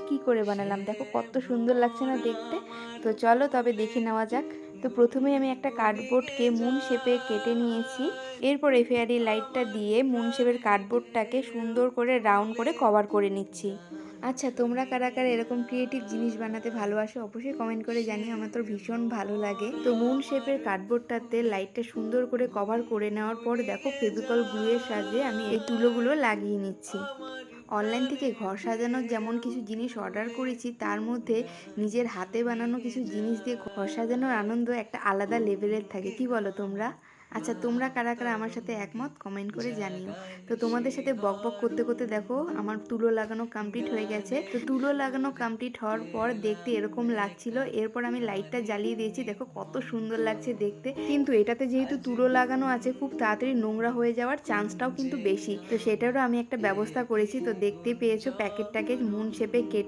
কি করে বানালাম, দেখো কত সুন্দর লাগছে না দেখতে। তো চলো তবে দেখে নেওয়া যাক। তো প্রথমে আমি একটা কার্ডবোর্ডকে মুন শেপে কেটে নিয়েছি। এরপরে ফেয়ারি লাইটটা দিয়ে মুন শেপের কার্ডবোর্ডটাকে সুন্দর করে রাউন্ড করে কভার করে নিচ্ছি। আচ্ছা, তোমরা কারা কারা এরকম ক্রিয়েটিভ জিনিস বানাতে ভালোবাসো অবশ্যই কমেন্ট করে জানিও, আমার তো ভীষণ ভালো লাগে। তো মুন শেপের কার্ডবোর্ডটাতে লাইটটা সুন্দর করে কভার করে নেওয়ার পর দেখো ফেভিকল গ্লুয়ের সাহায্যে আমি এই তুলোগুলো লাগিয়ে নিচ্ছি। অনলাইন থেকে ঘর সাজানোর যেমন কিছু জিনিস অর্ডার করেছি, তার মধ্যে নিজের হাতে বানানো কিছু জিনিস দিয়ে ঘর সাজানোর আনন্দ একটা আলাদা লেভেলের থাকে, কি বলো তোমরা? আচ্ছা, তোমরা কারা কারা আমার সাথে একমত কমেন্ট করে জানিও। তো তোমাদের সাথে বক বক করতে করতে দেখো আমার তুলো লাগানো কমপ্লিট হয়ে গেছে। তো তুলো লাগানো কমপ্লিট হওয়ার পর দেখতে এরকম লাগছিল। এরপর আমি লাইটটা জ্বালিয়ে দিয়েছি, দেখো কত সুন্দর লাগছে দেখতে। কিন্তু এটাতে যেহেতু তুলো লাগানো আছে, খুব তাড়াতাড়ি নোংরা হয়ে যাওয়ার চান্সটাও কিন্তু বেশি। তো সেটারও আমি একটা ব্যবস্থা করেছি। তো দেখতে পেয়েছো প্যাকেটটাকে মুন শেপে কেটে